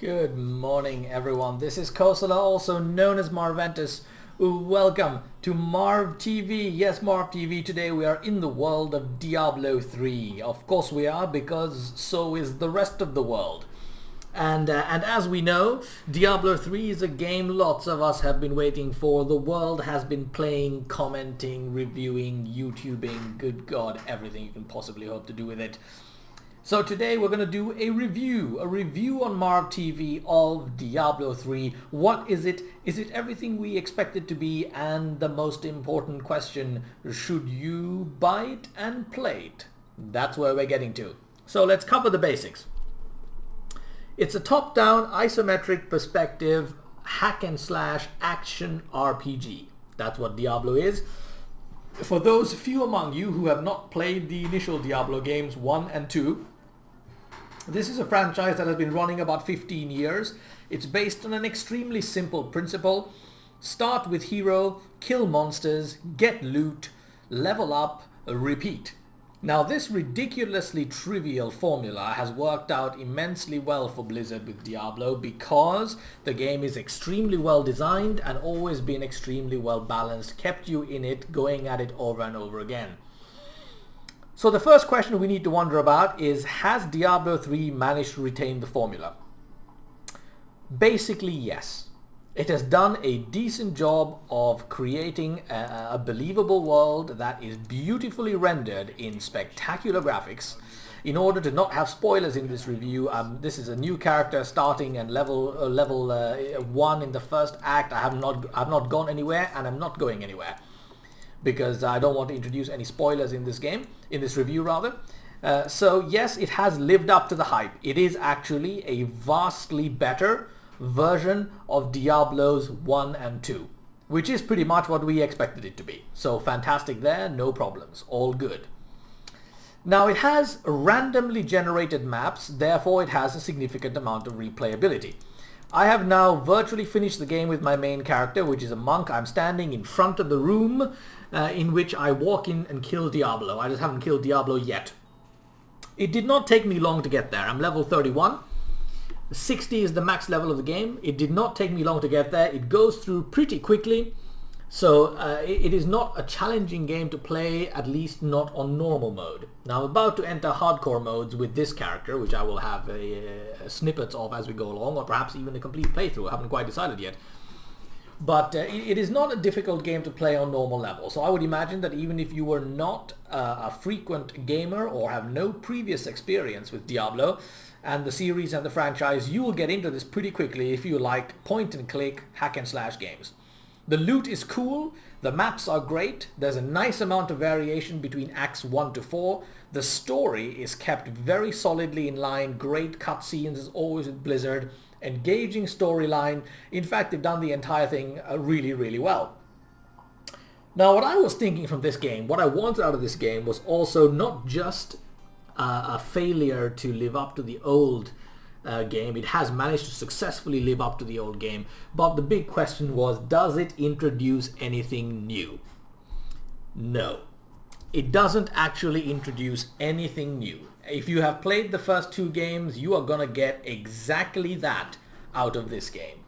Good morning, everyone. This is Kosala, also known as Marventus. Welcome to MarvTV. Yes, MarvTV. Today we are in the world of Diablo 3. Of course we are, because so is the rest of the world. And as we know, Diablo 3 is a game lots of us have been waiting for. The world has been playing, commenting, reviewing, YouTubing, good God, everything you can possibly hope to do with it. So today we're going to do a review on MarvTV of Diablo 3. What is it? Is it everything we expect it to be? And the most important question, should you buy it and play it? That's where we're getting to. So let's cover the basics. It's a top-down isometric perspective hack and slash action RPG. That's what Diablo is. For those few among you who have not played the initial Diablo games 1 and 2, this is a franchise that has been running about 15 years. It's based on an extremely simple principle. Start with hero, kill monsters, get loot, level up, repeat. Now this ridiculously trivial formula has worked out immensely well for Blizzard with Diablo because the game is extremely well designed and always been extremely well balanced, kept you in it, going at it over and over again. So the first question we need to wonder about is, has Diablo 3 managed to retain the formula? Basically, yes. It has done a decent job of creating a believable world that is beautifully rendered in spectacular graphics. In order to not have spoilers in this review, this is a new character starting and level 1 in the first act. I've not gone anywhere, and I'm not going anywhere, because I don't want to introduce any spoilers in this game, in this review rather. So yes, it has lived up to the hype. It is actually a vastly better version of Diablo's 1 and 2, which is pretty much what we expected it to be. So fantastic there, no problems, all good. Now it has randomly generated maps, therefore it has a significant amount of replayability. I have now virtually finished the game with my main character, which is a monk. I'm standing in front of the room in which I walk in and kill Diablo. I just haven't killed Diablo yet. It did not take me long to get there. I'm level 31. 60 is the max level of the game. It did not take me long to get there. It goes through pretty quickly. So it is not a challenging game to play, at least not on normal mode. Now I'm about to enter hardcore modes with this character, which I will have snippets of as we go along, or perhaps even a complete playthrough. I haven't quite decided yet. But it is not a difficult game to play on normal level. So I would imagine that even if you were not a frequent gamer or have no previous experience with Diablo and the series and the franchise, you will get into this pretty quickly if you like point and click hack and slash games. The loot is cool, the maps are great, there's a nice amount of variation between acts 1 to 4, the story is kept very solidly in line, great cutscenes as always with Blizzard, engaging storyline. In fact, they've done the entire thing really well. Now what I was thinking from this game, what I wanted out of this game was also not just a failure to live up to the old game. It has managed to successfully live up to the old game, but the big question was, does it introduce anything new? No, it doesn't actually introduce anything new. If you have played the first two games, you are gonna get exactly that out of this game.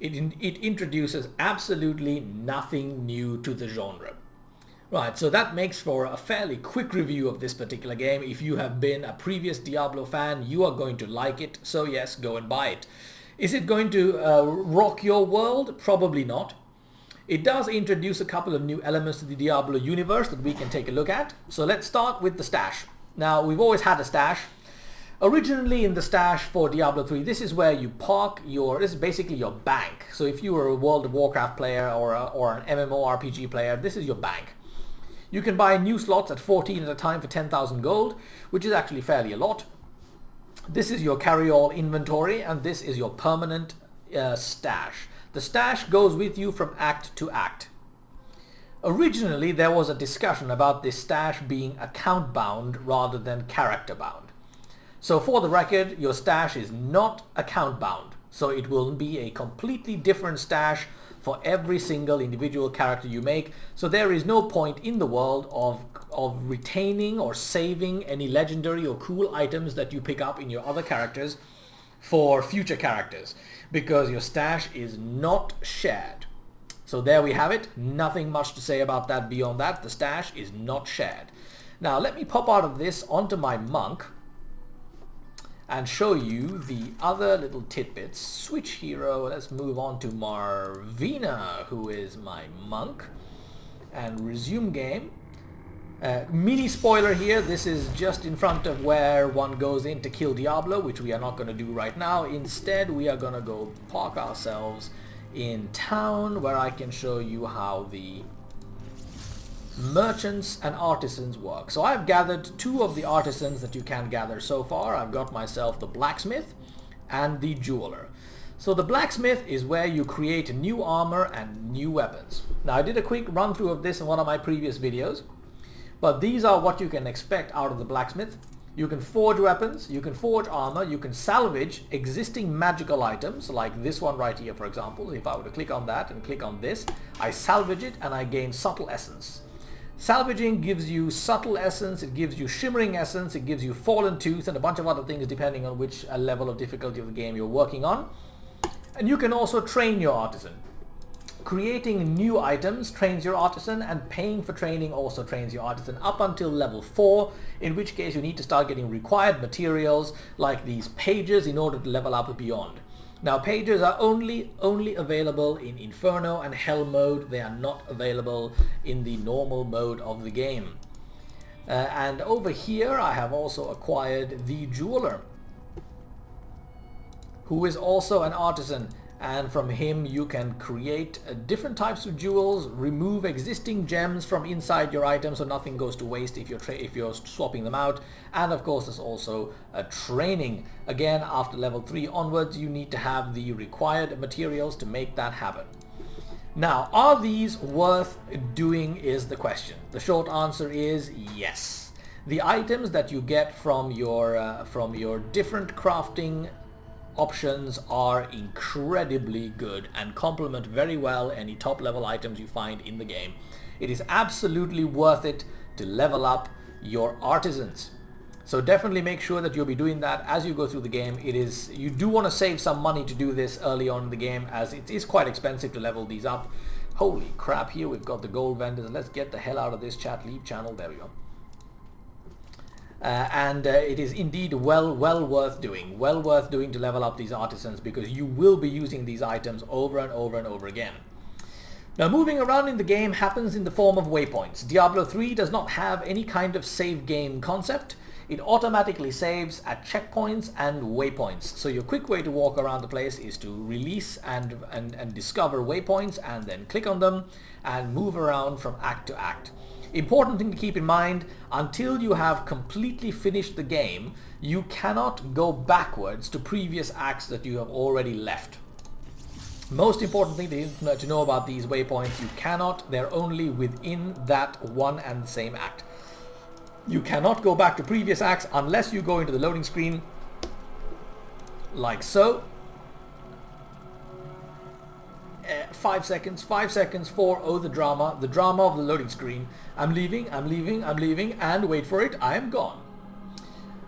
It introduces absolutely nothing new to the genre. Right, so that makes for a fairly quick review of this particular game. If you have been a previous Diablo fan, you are going to like it, so yes, go and buy it. Is it going to rock your world? Probably not. It does introduce a couple of new elements to the Diablo universe that we can take a look at. So let's start with the stash. Now, we've always had a stash. Originally in the stash for Diablo 3, this is where you park this is basically your bank. So if you were a World of Warcraft player or an MMORPG player, this is your bank. You can buy new slots at 14 at a time for 10,000 gold, which is actually fairly a lot. This is your carry-all inventory, and this is your permanent stash. The stash goes with you from act to act. Originally, there was a discussion about this stash being account-bound rather than character-bound. So for the record, your stash is not account-bound, so it will be a completely different stash for every single individual character you make, so there is no point in the world of retaining or saving any legendary or cool items that you pick up in your other characters for future characters, because your stash is not shared. So there we have it. Nothing much to say about that beyond that. The stash is not shared. Now let me pop out of this onto my monk and show you the other little tidbits. Switch hero, let's move on to Marvina, who is my monk, and resume game. Mini spoiler here, this is just in front of where one goes in to kill Diablo, which we are not going to do right now. Instead, we are going to go park ourselves in town, where I can show you how the merchants and artisans work. So I've gathered 2 of the artisans that you can gather so far. I've got myself the blacksmith and the jeweler. So the blacksmith is where you create new armor and new weapons. Now I did a quick run through of this in one of my previous videos, but these are what you can expect out of the blacksmith. You can forge weapons, you can forge armor, you can salvage existing magical items, like this one right here for example. If I were to click on that and click on this, I salvage it and I gain subtle essence. Salvaging gives you subtle essence, it gives you shimmering essence, it gives you fallen tooth and a bunch of other things depending on which level of difficulty of the game you're working on. And you can also train your artisan. Creating new items trains your artisan, and paying for training also trains your artisan up until level 4, in which case you need to start getting required materials like these pages in order to level up beyond. Now pages are only available in Inferno and Hell mode. They are not available in the normal mode of the game. And over here I have also acquired the jeweler, who is also an artisan, and from him you can create different types of jewels, remove existing gems from inside your item so nothing goes to waste if you're swapping them out, and of course there's also a training. Again, after level 3 onwards you need to have the required materials to make that happen. Now, are these worth doing is the question. The short answer is yes. The items that you get from your different crafting options are incredibly good and complement very well any top level items you find in the game. It is absolutely worth it to level up your artisans. So definitely make sure that you'll be doing that as you go through the game. You do want to save some money to do this early on in the game, as it is quite expensive to level these up. Holy crap, here we've got the gold vendors. Let's get the hell out of this chat, leave channel, there we go. It is indeed well worth doing to level up these artisans, because you will be using these items over and over and over again. Now, moving around in the game happens in the form of waypoints. Diablo 3 does not have any kind of save game concept. It automatically saves at checkpoints and waypoints. So your quick way to walk around the place is to release and discover waypoints, and then click on them and move around from act to act. Important thing to keep in mind, until you have completely finished the game, you cannot go backwards to previous acts that you have already left. Most important thing to know about these waypoints, you cannot, they're only within that one and the same act. You cannot go back to previous acts unless you go into the loading screen, like so. 5 seconds for, oh, the drama of the loading screen. I'm leaving, and wait for it, I am gone.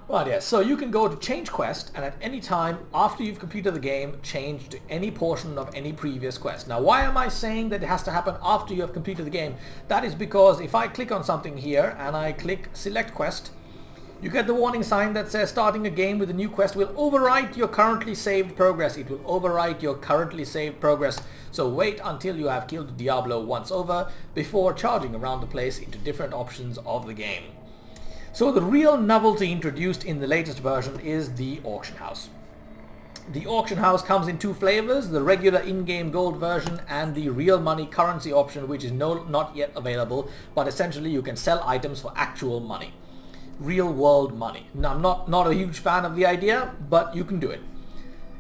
Right, yes, so you can go to change quest, and at any time after you've completed the game, change to any portion of any previous quest. Now, why am I saying that it has to happen after you have completed the game? That is because if I click on something here, and I click select quest, you get the warning sign that says starting a game with a new quest will overwrite your currently saved progress. It will overwrite your currently saved progress. So wait until you have killed Diablo once over before charging around the place into different options of the game. So the real novelty introduced in the latest version is the auction house. The auction house comes in 2 flavors, the regular in-game gold version and the real money currency option, which is not yet available, but essentially you can sell items for actual money. Real world money. Now, I'm not a huge fan of the idea, but you can do it.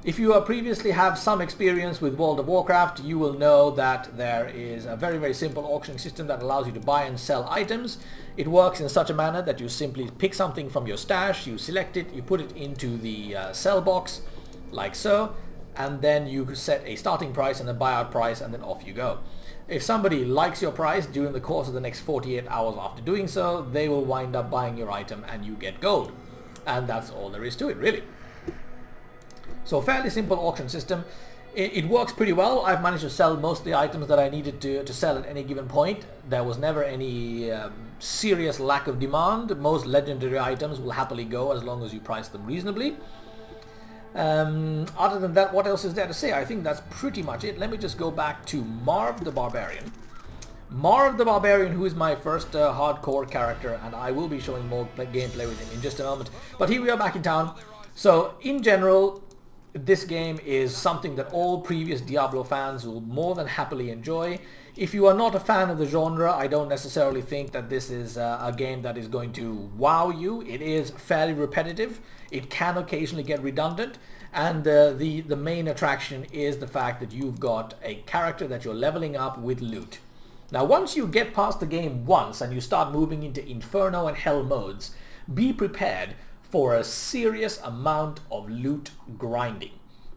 If you previously have some experience with World of Warcraft, you will know that there is a very simple auctioning system that allows you to buy and sell items. It works in such a manner that you simply pick something from your stash, you select it, you put it into the sell box, like so, and then you set a starting price and a buyout price, and then off you go. If somebody likes your price during the course of the next 48 hours after doing so, they will wind up buying your item and you get gold. And that's all there is to it, really. So fairly simple auction system. It works pretty well. I've managed to sell most of the items that I needed to sell at any given point. There was never any serious lack of demand. Most legendary items will happily go as long as you price them reasonably. Other than that, what else is there to say? I think that's pretty much it. Let me just go back to Marv the Barbarian. Marv the Barbarian, who is my first hardcore character, and I will be showing more gameplay with him in just a moment. But here we are back in town. So, in general, this game is something that all previous Diablo fans will more than happily enjoy. If you are not a fan of the genre, I don't necessarily think that this is a game that is going to wow you. It is fairly repetitive. It can occasionally get redundant. And the main attraction is the fact that you've got a character that you're leveling up with loot. Now, once you get past the game once and you start moving into Inferno and Hell modes, be prepared for a serious amount of loot grinding.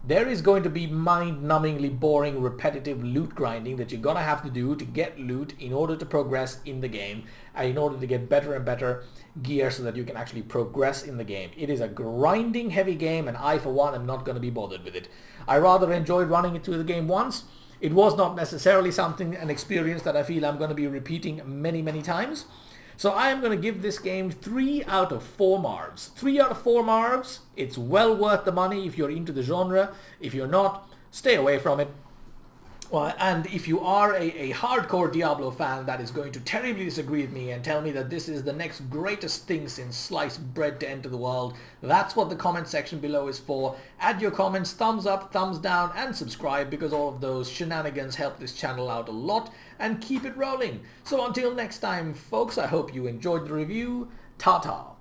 There is going to be mind-numbingly boring, repetitive loot grinding that you're going to have to do to get loot in order to progress in the game and in order to get better and better gear so that you can actually progress in the game. It is a grinding heavy game, and I, for one, am not going to be bothered with it. I rather enjoyed running it through the game once. It was not necessarily an experience that I feel I'm going to be repeating many, many times. So I am going to give this game 3 out of 4 Marvs. 3 out of 4 Marvs. It's well worth the money if you're into the genre. If you're not, stay away from it. Well, and if you are a hardcore Diablo fan that is going to terribly disagree with me and tell me that this is the next greatest thing since sliced bread to enter the world, that's what the comment section below is for. Add your comments, thumbs up, thumbs down, and subscribe, because all of those shenanigans help this channel out a lot, and keep it rolling. So until next time, folks, I hope you enjoyed the review. Ta-ta.